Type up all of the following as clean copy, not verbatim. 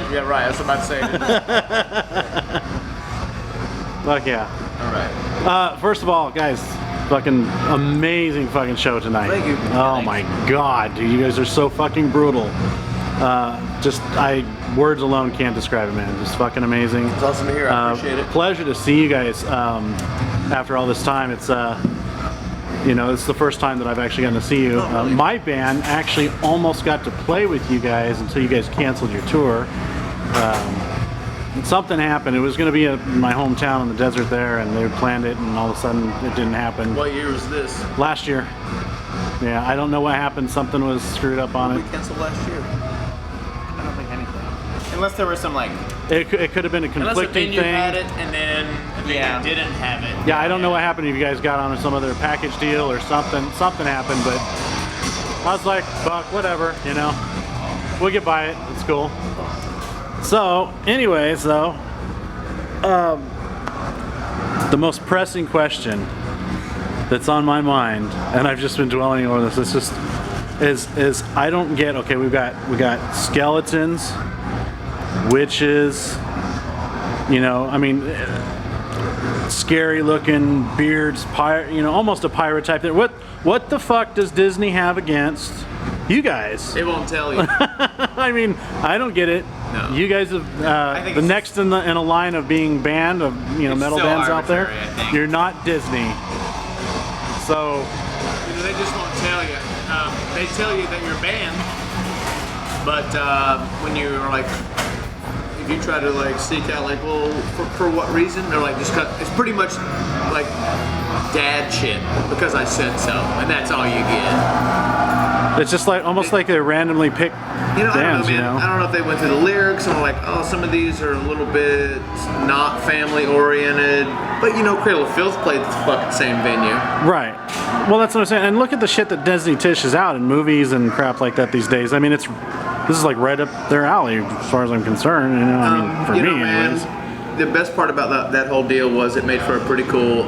band? Yeah, right. That's what I'm saying. Fuck yeah. All right. First of all, guys, fucking amazing fucking show tonight. Thank you. Oh my god, dude, you guys are so fucking brutal. Words alone can't describe it, man. Just fucking amazing. It's awesome to hear. I appreciate it. Pleasure to see you guys after all this time. It's you know, it's the first time that I've actually gotten to see you. Really? My band actually almost got to play with you guys until you guys canceled your tour. And something happened. It was going to be in my hometown in the desert there, and they planned it, and all of a sudden it didn't happen. What year was this? Last year. Yeah, I don't know what happened. Something was screwed up on it. We canceled last year. I don't think anything. Unless there was some like... It could have been a conflicting thing. Had it, and then didn't have it. Yeah, I don't know what happened if you guys got on some other package deal or something. Something happened, but I was like, fuck, whatever, you know. We'll get by it. It's cool. So, anyways, though, the most pressing question that's on my mind, and I've just been dwelling over this, it's just is I don't get. Okay, we got skeletons, witches, you know, I mean, scary looking beards, you know, almost a pirate type thing. What the fuck does Disney have against you guys? It won't tell you. I mean, I don't get it. No. You guys have the next in a line of being banned of, you know, metal so bands out there. I think. You're not Disney, so You know, they just won't tell you. They tell you that you're banned, but when you're like, if you try to like seek out like, well, for what reason? They're like, just cut. It's pretty much like dad shit because I said so, and that's all you get. it's just like almost like they randomly pick You know, bands. I don't know, man. You know, I don't know if they went through the lyrics and were like, oh, some of these are a little bit not family oriented. But you know, Cradle of Filth played the fucking same venue. right? Well, that's what I'm saying. And look at the shit that Disney dishes out in movies and crap like that these days. I mean, this is like right up their alley as far as I'm concerned. You know, I mean, for you me, know, man, anyways. the best part about that whole deal was it made for a pretty cool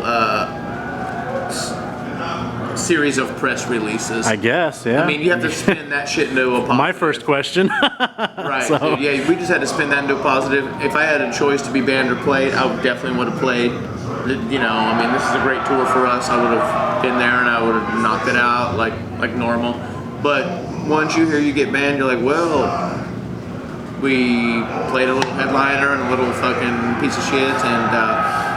series of press releases. I guess, yeah. I mean, you have to spin that shit into a positive. My first question. Right. So- Dude, yeah, we just had to spin that into a positive. If I had a choice to be banned or played, I would definitely would have played. You know, I mean, this is a great tour for us. I would have been there and I would have knocked it out like normal. But once you hear you get banned, you're like, well, we played a little headliner and a little fucking piece of shit, and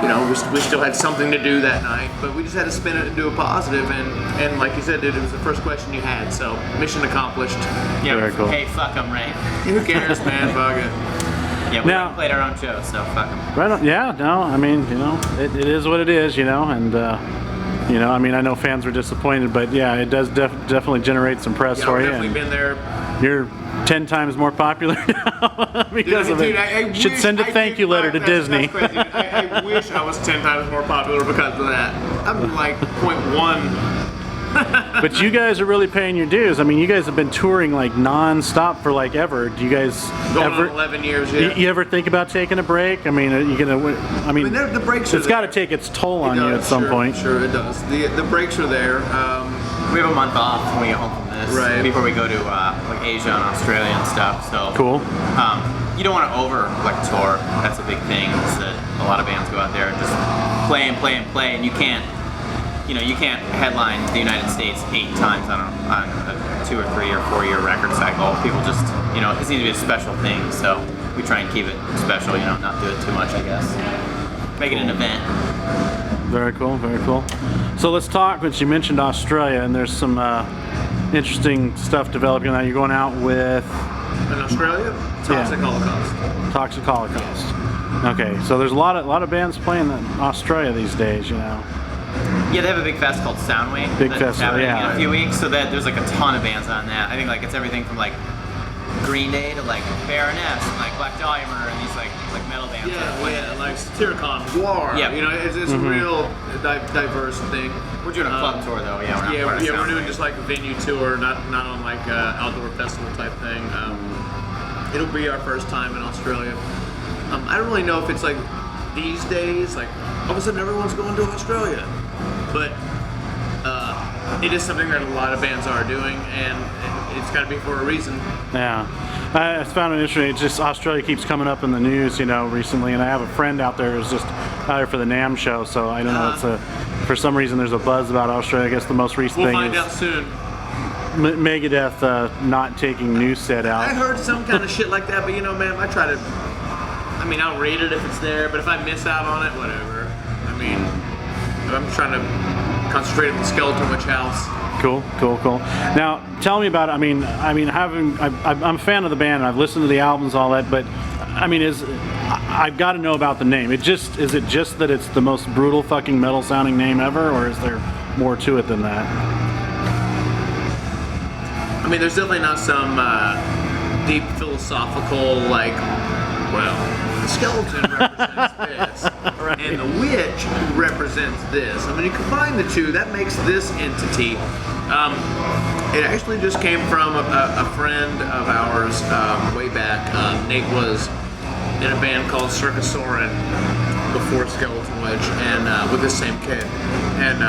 you know, we still had something to do that night, but we just had to spin it into a positive, and like you said, dude, it was the first question you had, so mission accomplished. Yeah, Very cool. Hey, fuck them, right? Who cares, man? Fuck it. Yeah, we Now- played our own show, so fuck them. Right on, yeah, no, I mean, you know, it is what it is, you know, and, you know, I mean, I know fans were disappointed, but yeah, it does definitely generate some press Yeah, for I've you. definitely And been there. you're 10 times more popular now because of it. I Should wish send a I thank did- you letter to that's Disney. crazy. I wish I was 10 times more popular because of that. I'm like 0.1. But you guys are really paying your dues. I mean, you guys have been touring like non-stop for like ever. Do you guys Going ever? on 11 years, yeah. You ever think about taking a break? I mean, are you gonna? I mean, the breaks are it's got to there. take its toll It on you does, at some sure, point. Sure, it does. The breaks are there. We have a month off when we get home from this. Right. Before we go to like Asia and Australia and stuff. So Cool. You don't want to over like tour. That's a big thing. Is that a lot of bands go out there and just play and play and play, and you can't headline the United States 8 times on a 2 or 3 or 4 year record cycle. People just, you know, it needs to be a special thing. So we try and keep it special. You know, not do it too much, I guess. Make it an event. Very cool. Very cool. So let's talk. Since you mentioned Australia, and there's some interesting stuff developing now. You're going out with In Australia, Toxic Holocaust. Toxic Holocaust. Okay, so there's a lot of bands playing in Australia these days. You know. Yeah, they have a big fest called Soundwave. Big that's festival, happening yeah. in a few weeks. So that there's like a ton of bands on that. I think like it's everything from like Green Day to like Baroness and like Black Dahlia Murder and these like metal bands. that are playing. like Satyricon, War. Yeah. You know, it's a real diverse thing. We're doing a club tour though. Yeah, we're not part of we're doing Soundwave. just like a venue tour, not on like a outdoor festival type thing. It'll be our first time in Australia. I don't really know if it's like these days, like all of a sudden everyone's going to Australia, but it is something that a lot of bands are doing, and it's got to be for a reason. Yeah. I found it interesting. It's just Australia keeps coming up in the news, recently, and I have a friend out there who's just out there for the NAMM show, so I don't know. For some reason, there's a buzz about Australia. I guess the most recent We'll thing find is out soon. Megadeth not taking Newsted out. I heard some kind of shit like that, but man, I'll read it if it's there, but if I miss out on it, whatever. I'm trying to concentrate at the Skeletonwitch house. Cool. Now, tell me about it. I'm a fan of the band. I've listened to the albums, all that, but I've got to know about the name. Is it just that it's the most brutal fucking metal sounding name ever, or is there more to it than that? There's definitely not some deep philosophical, the skeleton represents this, Right. and the witch represents this. You combine the two, that makes this entity. It actually just came from a friend of ours way back. Nate was in a band called Circusorin before Skeletonwitch, and with this same kid. And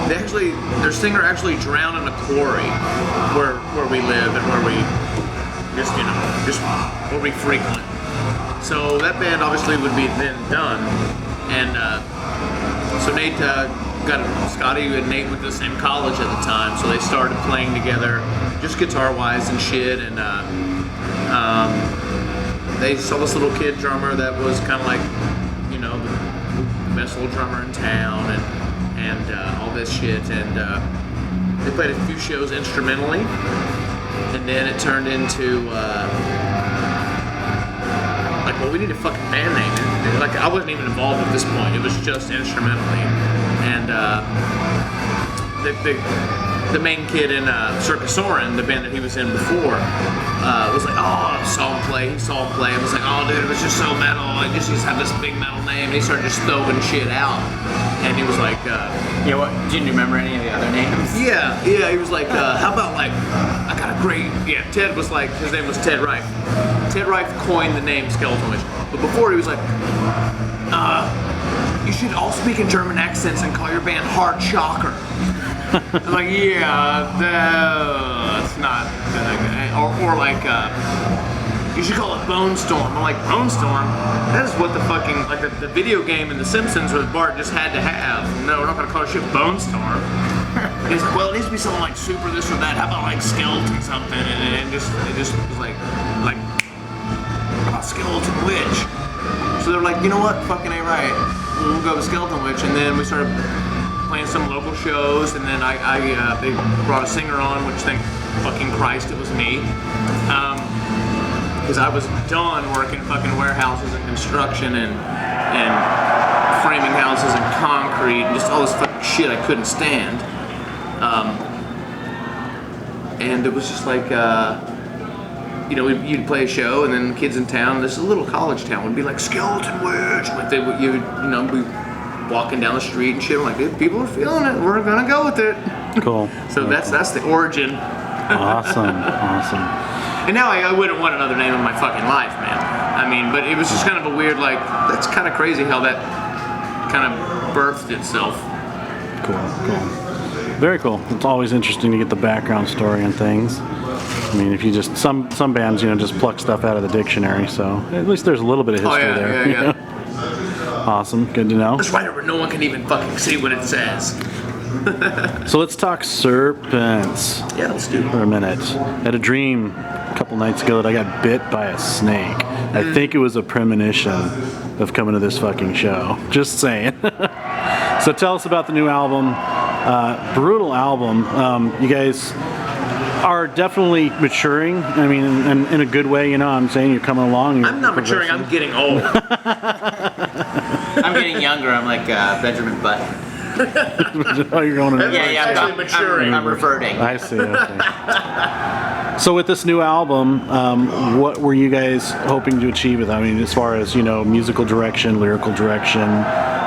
their singer actually drowned in a quarry where we live and where we just where we frequent. So that band obviously would be then done, and so Nate Scotty and Nate went to the same college at the time, so they started playing together, just guitar-wise and shit, and they saw this little kid drummer that was kind of like, the best little drummer in town, and all this shit, and they played a few shows instrumentally, and then it turned into we need a fucking band name. I wasn't even involved at this point. It was just instrumentally, and the main kid in Circusorin, the band that he was in before, was like, oh, saw him play, and was like, oh, dude, it was just so metal. I just used to have this big metal name, and he started just throwing shit out, and he was like, what? Do you remember any of the other names? Yeah, he was like, how about I got a great, Ted was like, his name was Ted Reif. Ted Reif coined the name Skeletonwitch, but before he was like, you should all speak in German accents and call your band Hard Shocker. I'm like, that's not or you should call it Bone Storm. I'm like, Bone Storm? That is what the fucking, the video game in The Simpsons where Bart just had to have. No, we're not gonna call it shit Bone Storm. And he's like, well, it needs to be something like super this or that. How about skeleton something? And it just was like about Skeletonwitch. So they're like, you know what? Fucking ain't right. We'll go with Skeletonwitch. And then we started playing some local shows, and then they brought a singer on, which thank fucking Christ it was me. Because I was done working fucking warehouses and construction and framing houses and concrete and just all this fucking shit I couldn't stand. And it was just like, you'd play a show, and then kids in town, this little college town, would be like, Skeletonwitch. Like you'd be walking down the street and shit. I'm like, dude, people are feeling it. We're gonna go with it. Cool. So that's the origin. Awesome. And now I wouldn't want another name in my fucking life, man. But it was just kind of a weird, that's kind of crazy how that kind of birthed itself. Cool. Very cool. It's always interesting to get the background story on things. If you just, some bands, just pluck stuff out of the dictionary, so at least there's a little bit of history there. Yeah. Awesome. Good to know. Let's write it where no one can even fucking see what it says. So let's talk serpents. Yeah, let's do it. For a minute. I had a dream a couple nights ago that I got bit by a snake. I think it was a premonition of coming to this fucking show. Just saying. So tell us about the new album. Brutal album. You guys are definitely maturing. In a good way, I'm saying you're coming along. I'm not maturing, I'm getting old. I'm getting younger. I'm like Benjamin Button. Oh, you're going to... I'm maturing. I'm reverting. I see. Okay. So with this new album, what were you guys hoping to achieve with it? As far as musical direction, lyrical direction,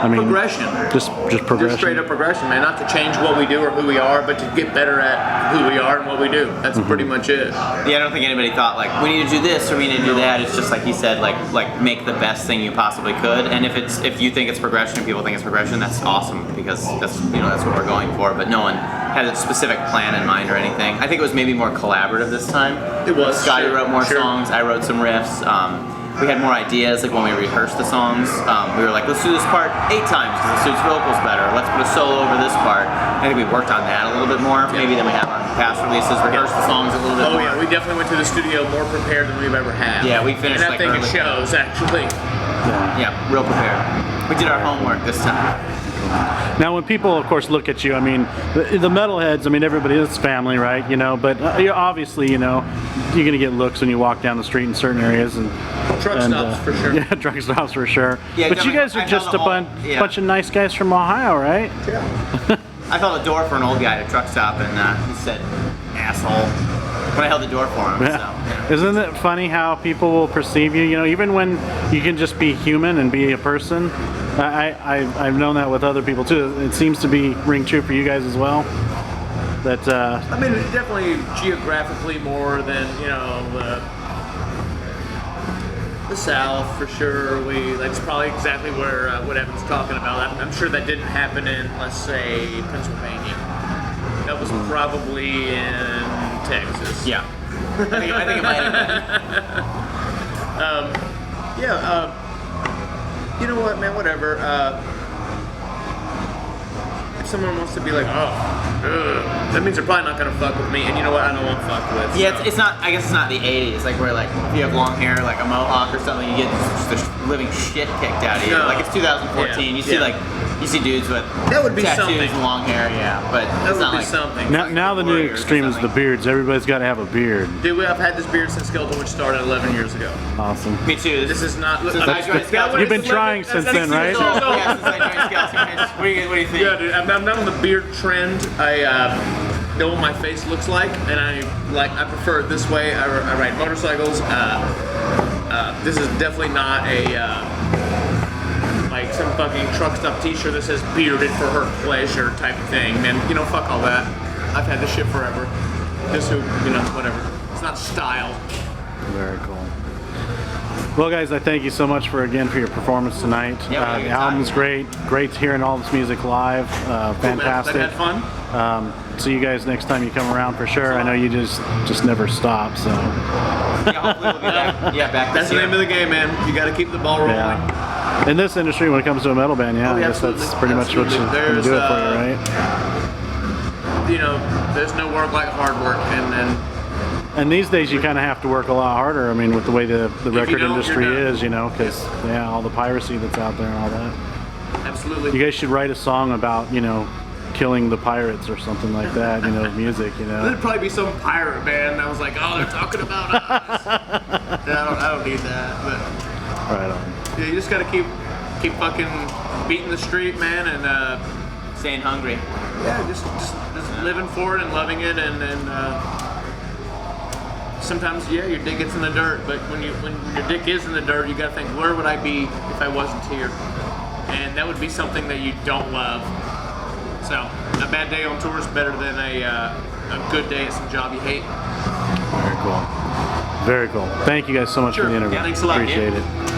I mean, progression. Just progression. Just straight up progression, man. Not to change what we do or who we are, but to get better at who we are and what we do. That's pretty much it. Yeah, I don't think anybody thought like we need to do this or we need to do that. It's just like you said, like make the best thing you possibly could. And if you think it's progression and people think it's progression, that's awesome because that's that's what we're going for. But no one had a specific plan in mind or anything. I think it was maybe more collaborative this time. It was. Scotty wrote more songs. I wrote some riffs. We had more ideas, like when we rehearsed the songs, we were like, let's do this part 8 times because it suits vocals better. Let's put a solo over this part. I think we worked on that a little bit more, maybe than we have on past releases. Rehearsed the songs a little bit more. Oh yeah, we definitely went to the studio more prepared than we've ever had. Yeah, we finished and I think early. it shows, actually. Yeah, real prepared. We did our homework this time. Now, when people, of course, look at you, I mean, the metalheads, I mean, everybody is family, right? You know, but obviously, you know, you're going to get looks when you walk down the street in certain areas. And Truck stops for sure. Yeah, truck stops for sure. Yeah, but you guys are just a bunch of nice guys from Ohio, right? Yeah. I held a door for an old guy at a truck stop and he said, asshole, when I held the door for him. Yeah. So, yeah. Isn't it funny how people will perceive you? You know, even when you can just be human and be a person. I've known that with other people too. It seems to ring true for you guys as well. That I mean, definitely geographically more than the South for sure. That's probably exactly where what Evan's talking about. I'm sure that didn't happen in, let's say, Pennsylvania. That was probably in Texas. Yeah. I think it might have been. You know what, man? Whatever. If someone wants to be like, that means they're probably not gonna fuck with me, and you know what? I don't want to fuck with. Yeah, so. it's not. I guess it's not the '80s, like where like if you have long hair, like a mohawk or something, you get just the living shit kicked out of you. No. Like it's 2014. You see dudes with that would be tattoos something. and long hair, yeah. But That it's would not be like something. now the new warriors or extreme is the something. beards. Everybody's got to have a beard. Dude, I've had this beard since Skeletonwitch started 11 years ago. Awesome. Me too. This is not. Since I joined Skeleton. You've been trying since then, right? Yeah, since I joined Skeletonwitch. What do you think? Yeah, dude. I'm not on the beard trend. I know what my face looks like, and I prefer it this way. I ride motorcycles. This is definitely not a like some fucking truck stop T-shirt that says "bearded for her pleasure" type of thing. Man, fuck all that. I've had this shit forever. Just whatever. It's not style. Very cool. Well, guys, I thank you so much for your performance tonight. Yeah, we had a the good album's time. Great hearing all this music live. Fantastic. Cool, man. Had fun. See you guys next time you come around for sure. I know you just never stop. So. Yeah, hopefully we'll be back. Yeah, back That's this the year. name of the game, man. You got to keep the ball rolling. Yeah. In this industry, when it comes to a metal band, I guess absolutely. that's pretty much what's going to do it for you, right? There's no work like hard work, And these days, you kind of have to work a lot harder. I mean, with the way the record don't, industry you're done. is, because all the piracy that's out there and all that. absolutely. You guys should write a song about killing the pirates or something like that. Music. There'd probably be some pirate band that was like, oh, they're talking about us. I don't need that, but Right on. yeah, you just gotta keep fucking beating the street, man, and Staying hungry. yeah, just living for it and loving it, and sometimes your dick gets in the dirt, but when your dick is in the dirt, you gotta think, where would I be if I wasn't here? And that would be something that you don't love. So a bad day on tour is better than a good day at some job you hate. Very cool. Very cool. Thank you guys so much Sure. for the interview. Yeah, thanks a lot, Appreciate man. it.